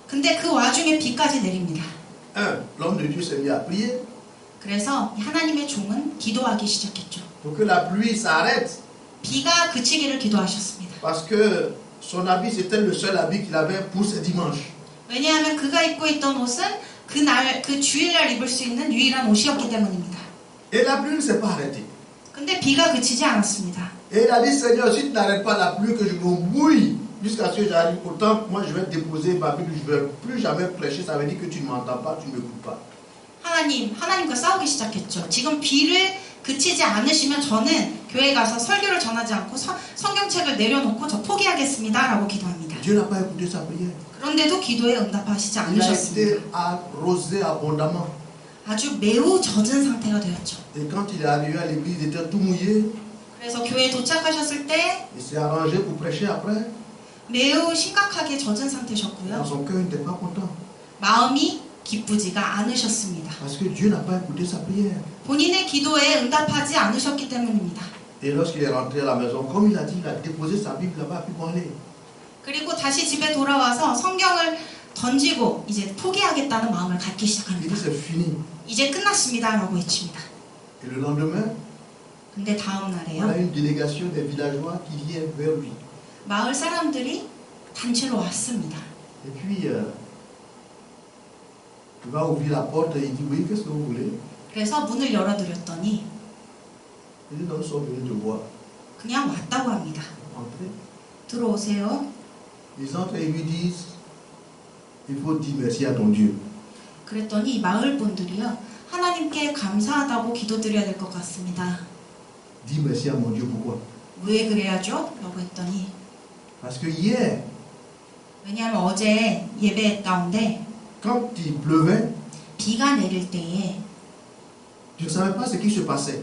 근데 그 와중에 비까지 내립니다. L'homme de Dieu s'est mis à prier. 그래서 하나님의 종은 기도하기 시작했죠. Pour que la pluie s'arrête. 비가 그치기를 기도하셨습니다. Parce que son habit, c'était le seul habit qu'il avait pour ce dimanche. 왜냐하면 그가 입고 있던 옷은 그 주일날 입을 수 있는 유일한 옷이었기 때문입니다. Et la pluie ne s'est pas arrêtée. 근데 비가 그치지 않았습니다. Et il a dit, Seigneur, si tu n'arrêtes pas la pluie, que je me mouille jusqu'à ce que j'arrive, autant moi je vais déposer ma Bible, je ne vais plus jamais prêcher, ça veut dire que tu ne m'entends pas, tu ne m'écoutes pas. 하나님과 싸우기 시작했죠. 지금 비를 그치지 않으시면 저는 교회 가서 설교를 전하지 않고 성경책을 내려놓고 저 포기하겠습니다 라고 기도합니다. Dieu n'a pas écouté sa prière. 그런데도 기도에 응답하시지 Il a 않으셨습니다. été arrosé abondamment. 아주 매우 젖은 상태가 되었죠. Et quand il est arrivé à l'église, il était tout mouillé. 그래서 교회에 도착하셨을 때 Il s'est arrangé pour prêcher après. 매우 심각하게 젖은 Dans 상태셨고요. son cœur, il n'était pas content. 마음이 기쁘지가 않으셨습니다. Parce que Dieu n'a pas écouté sa prière. 본인의 기도에 응답하지 않으셨기 때문입니다. Et lorsqu'il est rentré à la maison, comme il a dit, il a déposé sa Bible là-bas, puis bon aller. 그리고 다시 집에 돌아와서 성경을 던지고 이제 포기하겠다는 마음을 갖기 Il 시작합니다. dit, c'est fini. 이제 끝났습니다 라고 외칩니다. Et le lendemain, 근데 다음 on a 날에요. une délégation des villageois qui vient vers lui. 마을 사람들이 단체로 왔습니다. Et puis, il va ouvrir la porte et il dit, oui, qu'est-ce que vous voulez? 그래서 문을 열어드렸더니 Il dit, non, nous sommes venus te voir. 그냥 왔다고 합니다. Entrez. 들어오세요. Ils entrent et lui disent, il faut dire merci à ton Dieu. 그랬더니 마을 분들이요. 하나님께 감사하다고 기도드려야 될 것 같습니다. Dis merci à mon Dieu, pourquoi? 왜 그래야죠? 라고 했더니 Parce que hier, 왜냐하면 어제 예배 가운데 quand il pleuvait, 비가 내릴 때에 je ne savais pas ce qui se passait.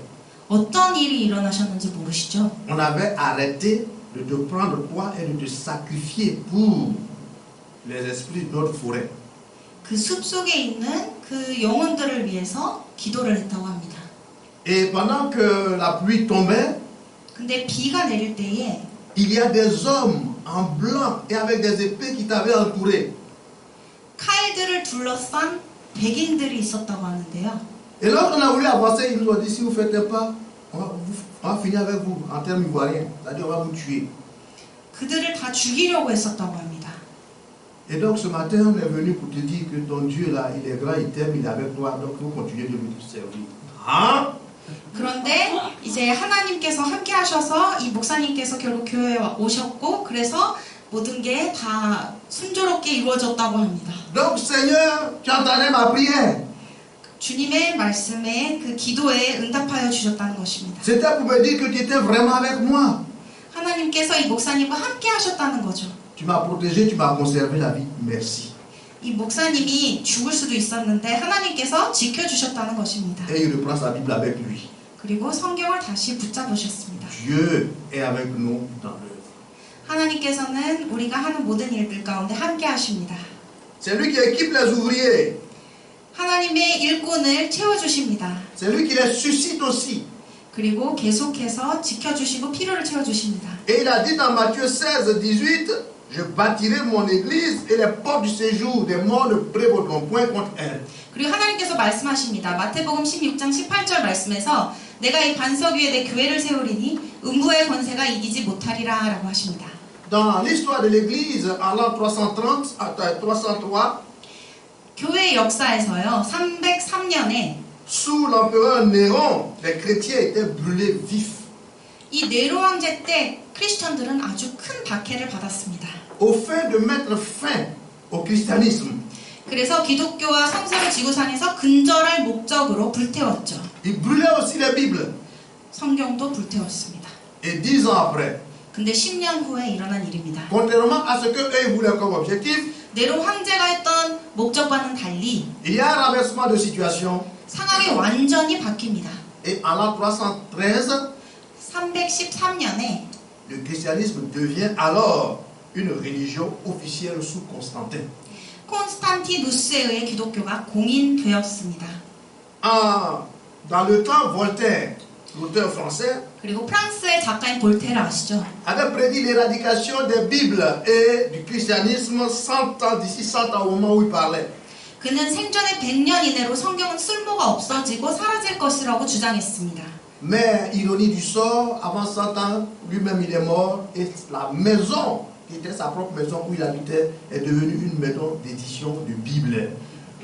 어떤 일이 일어나셨는지 모르시죠? On avait arrêté de te prendre toi et de te sacrifier pour les esprits de notre forêt. 그 숲속에 있는 그 영혼들을 위해서 기도를 했다고 합니다. Et pendant que la pluie tombait, 근데 비가 내릴 때에 il y a des hommes en blanc et avec des épées qui t'avaient entouré. 칼들을 둘러싼 백인들이 있었다고 하는데요. Et lorsqu'on a voulu avancer, ils nous ont dit, si vous ne faites pas, on va finir avec vous en termes ivoiriens. C'est-à-dire, on va vous tuer. 그들을 다 죽이려고 했었다고 합니다. Et donc ce matin, on est venu pour te dire que ton Dieu là, il est grand, il t'aime, il est avec toi, donc il faut continuer de lui servir. Hein? 그런데 이제 하나님께서 함께 하셔서 이 목사님께서 결국 교회에 오셨고 그래서 모든 게 다 순조롭게 이루어졌다고 합니다. Donc Seigneur, tu entendais ma prière. 주님의 말씀에 그 기도에 응답하여 주셨다는 것입니다. C'était pour me dire que tu étais vraiment avec moi. 하나님께서 이 목사님과 함께 하셨다는 거죠. Tu m'as protégé, tu m'as conservé la vie. Merci. 이 목사님이 죽을 수도 있었는데 하나님께서 지켜주셨다는 것입니다. Et il reprend sa Bible avec lui. 그리고 성경을 다시 붙잡으셨습니다. Dieu est avec nous dans l'œuvre. 하나님께서는 우리가 하는 모든 일들 가운데 함께 하십니다. C'est lui qui équipe les ouvriers. 하나님의 일꾼을 채워주십니다. C'est lui qui les suscite aussi. 그리고 계속해서 지켜주시고 필요를 채워주십니다. Et il a dit dans Matthieu 16, 18, je bâtirai mon église et les portes du séjour des morts ne prévaudront point contre elle. 그리고 하나님께서 말씀하십니다. 마태복음 16장 18절 말씀에서 내가 이 반석 위에 내 교회를 세우리니 음부의 권세가 이기지 못하리라 라고 하십니다. Dans l'histoire de l'église en l'an 303, 교회 역사에서요. 303년에 sous l'empereur Néron, les chrétiens étaient brûlés vifs. 이 네로 황제 때 크리스천들은 아주 큰 박해를 받았습니다. Au fin de mettre fin au christianisme, 그래서 기독교와 성서를 지구상에서 근절할 목적으로 불태웠죠. ils brûlaient aussi les Bibles. 성경도 불태웠습니다. Et 10 ans après, 근데 10년 후에 일어난 일입니다. contrairement à ce que eux voulaient comme objectif, 네로 황제가 했던 목적과는 달리 il y a un renversement de situation. 상황이 완전히 바뀝니다. Et en l'an 313, 313년에 le christianisme devient alors une religion officielle sous Constantin. 콘스탄티누스에 의해 기독교가 공인되었습니다. Dans le temps, Voltaire, l'auteur français, 그리고 프랑스의 작가인 볼테르 아시죠? avait prédit l'éradication des Bibles et du christianisme 100 ans, d'ici 100 ans au moment où il parlait. 그는 생전에 100년 이내로 성경은 쓸모가 없어지고 사라질 것이라고 주장했습니다. Mais, ironie du sort, avant 100 ans, lui-même il est mort et la maison, qui était sa propre maison où il habitait, est devenue une maison d'édition de Bible.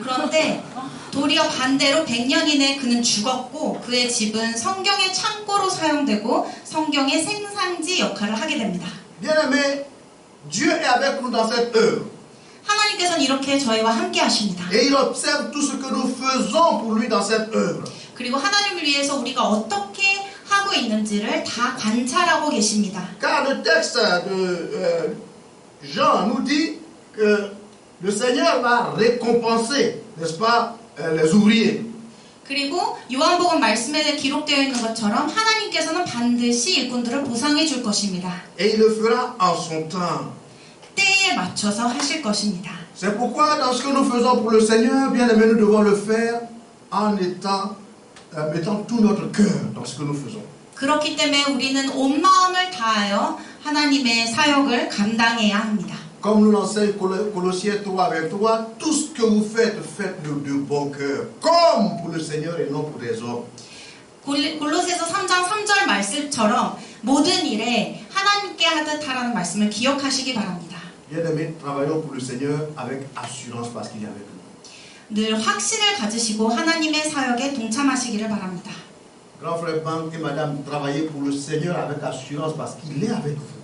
그런데 도리어 반대로 100년 이내에 그는 죽었고 그의 집은 성경의 창고로 사용되고 성경의 생산지 역할을 하게 됩니다. Bien-aimé, Dieu est avec nous dans cette œuvre. 하나님께서는 이렇게 저희와 함께 하십니다. Et il observe tout ce que nous faisons pour lui dans cette œuvre. 그리고 하나님을 위해서 우리가 어떻게 하고 있는지를 다 관찰하고 계십니다. Car le texte de Jean nous dit que le Seigneur va récompenser, n'est-ce pas, les ouvriers. 그리고 요한복음 말씀에 기록되어 있는 것처럼 하나님께서는 반드시 일꾼들을 보상해 줄 것입니다. Et il le fera en son temps. 때에 맞춰서 하실 것입니다. C'est pourquoi dans ce que nous faisons pour le Seigneur, bien aimé, nous devons le faire en mettant tout notre cœur dans ce que nous faisons. 그렇기 때문에 우리는 온 마음을 다하여 하나님의 사역을 감당해야 합니다. Comme nous l'enseigne Colossiens 3 avec 3, tout ce que vous faites, faites-le de bon cœur, comme pour le Seigneur et non pour les hommes. 골로새서 3장 3절 말씀처럼 모든 일에 하나님께 하듯 하라는 말씀을 기억하시기 바랍니다. Bien-aimés, travaillons pour le Seigneur avec assurance parce qu'il est avec nous. 늘 확신을 가지시고 하나님의 사역에 동참하시기를 바랍니다. Grand frère Bang et madame, travaillez pour le Seigneur avec assurance parce qu'il est avec vous.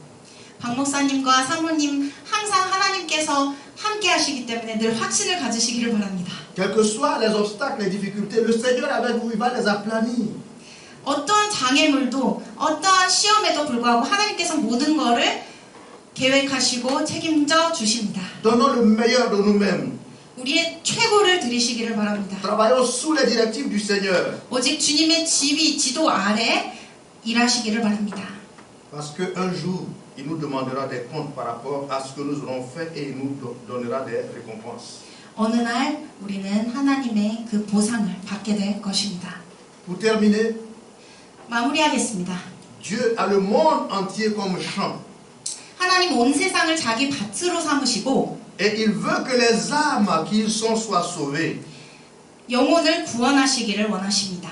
박 목사님과 사모님 항상 하나님께서 함께 하시기 때문에 늘 확신을 가지시기를 바랍니다. Quels que soient les obstacles, les difficultés, le Seigneur est avec vous, il va les aplanir. 어떠한 장애물도 어떠한 시험에도 불구하고 하나님께서 모든 것을 계획하시고 책임져 주십니다. Donnons le meilleur de nous-mêmes. 우리의 최고를 드리시기를 바랍니다. Travaillons sous les directives du Seigneur. 오직 주님의 지도 아래 일하시기를 바랍니다. Parce qu'un jour, il nous demandera des comptes par rapport à ce que nous aurons fait et il nous donnera des récompenses. 어느 날 우리는 하나님의 그 보상을 받게 될 것입니다. Pour terminer, 마무리하겠습니다. Dieu a le monde entier comme champ. 하나님 온 세상을 자기 밭으로 삼으시고 Et il veut que les âmes qui y sont soient sauvées. 영혼을 구원하시기를 원하십니다.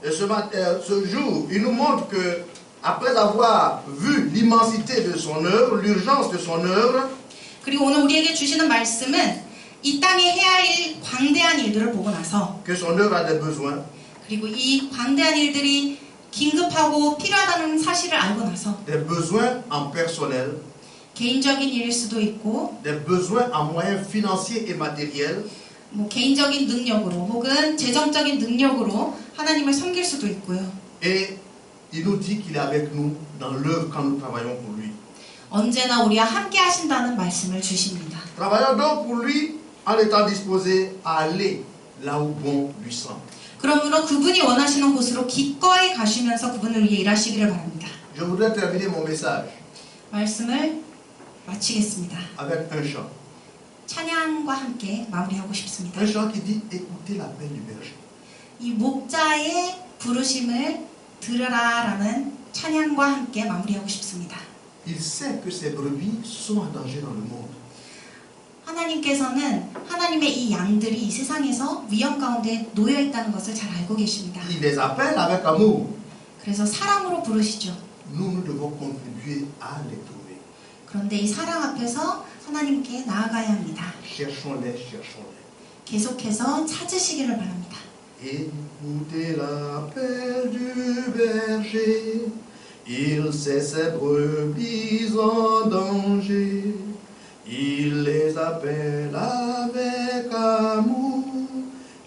Et ce jour, il nous montre que, après avoir vu l'immensité de son œuvre, l'urgence de son œuvre, 그리고 오늘 우리에게 주시는 말씀은 이 땅에 해야 할 광대한 일들을 보고 나서 que son œuvre a des besoins, 그리고 이 광대한 일들이 긴급하고 필요하다는 사실을 알고 나서 des besoins en personnel, 개인적인 일일 수도 있고 des besoins en moyens financiers et matériels, 뭐 개인적인 능력으로 혹은 재정적인 능력으로 하나님을 섬길 수도 있고요. et il nous dit qu'il est avec nous dans l'œuvre quand nous travaillons pour lui. 언제나 우리와 함께 하신다는 말씀을 주십니다. Travaillons donc pour lui en étant disposés à aller là où bon lui semble. 그러므로 그분이 원하시는 곳으로 기꺼이 가시면서 그분을 위해 일하시기를 바랍니다. Je voudrais terminer mon message 말씀을 마치겠습니다. avec un chant. 찬양과 함께 마무리하고 싶습니다. Un chant qui dit écoutez l'appel du berger. 이 목자의 부르심을 들으라라는 찬양과 함께 마무리하고 싶습니다. Il sait que ses brebis sont en danger dans le monde. 하나님께서는 하나님의 이 양들이 이 세상에서 위험 가운데 놓여 있다는 것을 잘 알고 계십니다. Il les appelle avec amour. 그래서 사랑으로 부르시죠. Nous devons contribuer à les trouver. 그런데 이 사랑 앞에서 하나님께 나아가야 합니다. Cherchons-les, cherchons-les. 계속해서 찾으시기를 바랍니다. Écoutez l'appel du berger. Il sait ses brebis en danger. Il les appelle avec amour,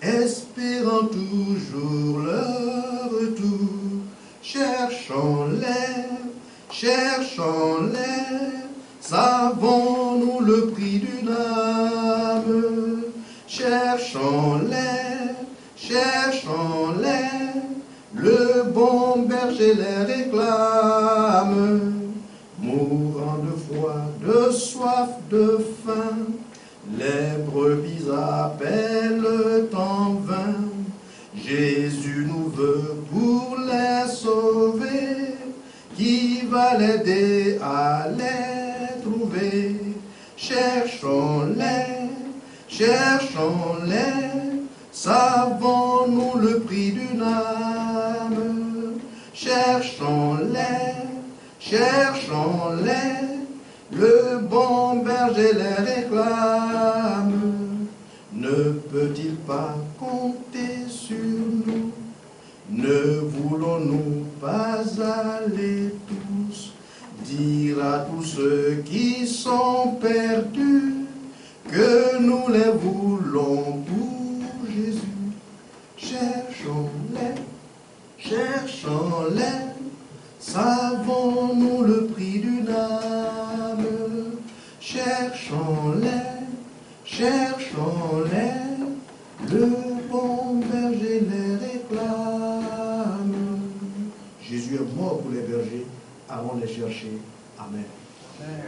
espérant toujours leur retour. Cherchons-les, cherchons-les, savons-nous le prix d'une âme? Cherchons-les, cherchons-les, le bon berger les réclame. Mourant de froid, de soif, de faim, les brebis appellent en vain. Jésus nous veut pour les sauver, qui va l'aider à les trouver. Cherchons-les, cherchons-les, savons-nous le prix d'une âme? Cherchons-les, cherchons-les, le bon berger les réclame. Ne peut-il pas compter sur nous? Ne voulons-nous pas aller tous dire à tous ceux qui sont perdus que nous les voulons pour Jésus? Cherchons-les, cherchons-les, savons-nous le prix d'une âme? Cherchons-les, cherchons-les, le bon berger les réclame. Jésus est mort pour les bergers, allons les chercher. Amen.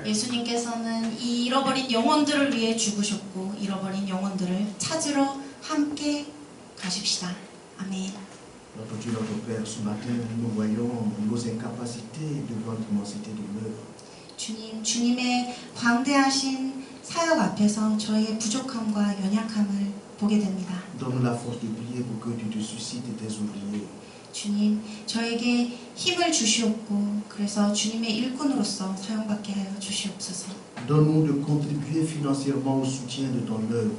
예수님께서는 이 잃어버린 영혼들을 위해 죽으셨고 잃어버린 영혼들을 찾으러 함께 가십시다. 아멘. Notre Dieu, notre Père, ce matin, nous voyons nos incapacités devant l'immensité de l'œuvre. 주님, 주님의 광대하신 사역 앞에서 저희의 부족함과 연약함을 보게 됩니다. Donne-nous la force de prier pour que tu te suscites tes ouvriers. 주님, 저에게 힘을 주시옵고 그래서 주님의 일꾼으로서 사용받게 하여 주시옵소서. Donne-nous de contribuer financièrement au soutien de ton œuvre.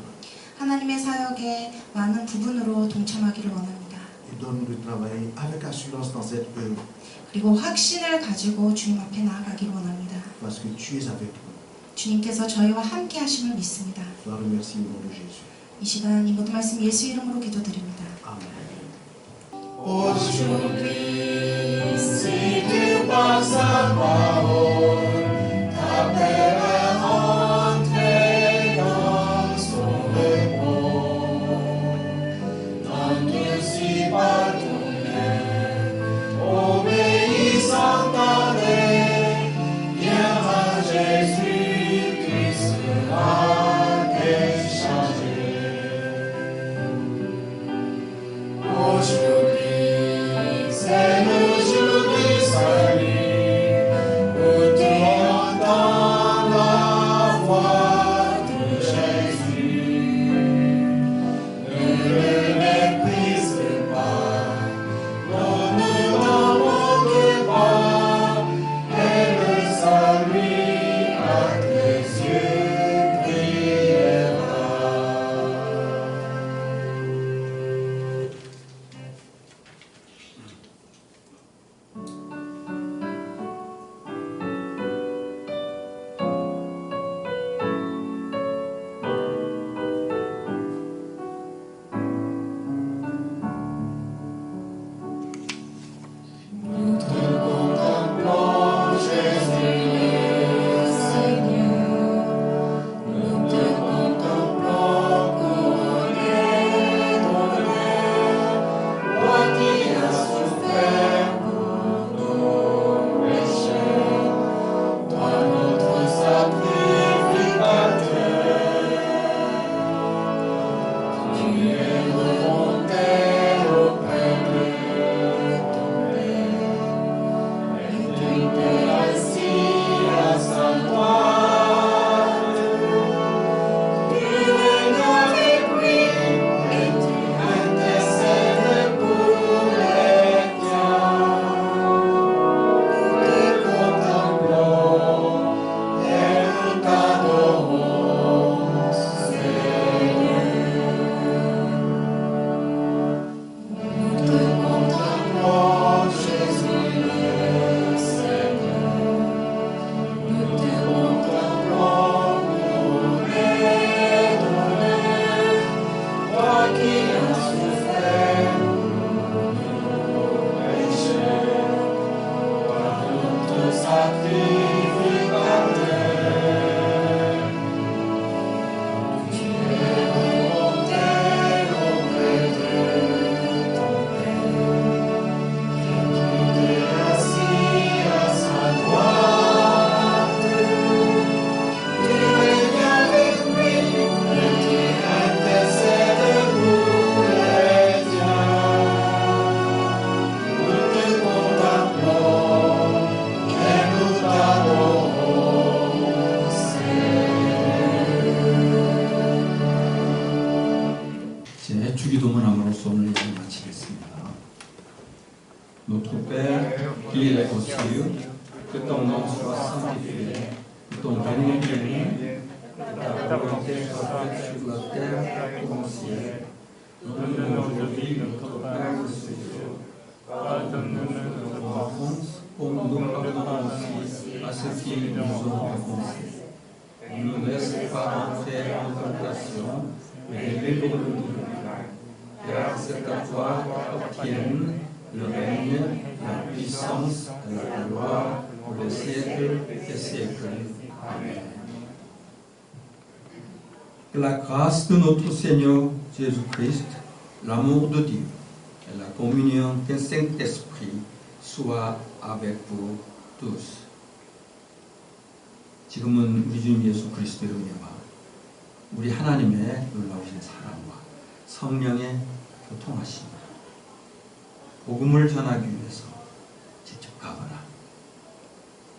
하나님의 사역에 많은 부분으로 동참하기를 원합니다. Et donne-nous de travailler avec assurance dans cette œuvre. 그리고 확신을 가지고 주님 앞에 나아가기를 원합니다. Parce que tu es avec nous. 주님께서 저희와 함께 하심을 믿습니다. Sois remercié au nom de Jésus. 이 시간 이 모든 말씀 예수 이름으로 기도드립니다. Amen. Aujourd'hui, si tu passes à parole, Notre Père, qui es aux cieux, que ton nom soit sanctifié, que ton règne vienne, que ta volonté soit faite sur la terre comme au ciel. Donne-nous aujourd'hui notre pain de ce jour. Pardonne-nous notre offense, comme nous pardonnons aussi à ceux qui nous ont offensés. Et ne nous laisse pas entrer en tentation, mais délivre-nous du mal. Car c'est à toi qu'appartiennent le règne, la puissance et la gloire pour les siècles des siècles. Amen. Que la grâce de notre Seigneur Jésus-Christ, l'amour de Dieu et la communion du Saint-Esprit soient avec vous tous. 지금은 우리 주님 예수 그리스도의 은혜와 우리 하나님의 놀라우신 사랑과 성령의 교통하심, 복음을 전하기 위해서 직접 가거나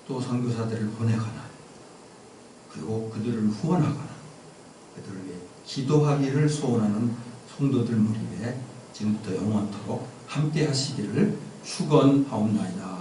또 선교사들을 보내거나 그리고 그들을 후원하거나 그들을 위해 기도하기를 소원하는 성도들 무리에 지금부터 영원토록 함께 하시기를 축원하옵나이다.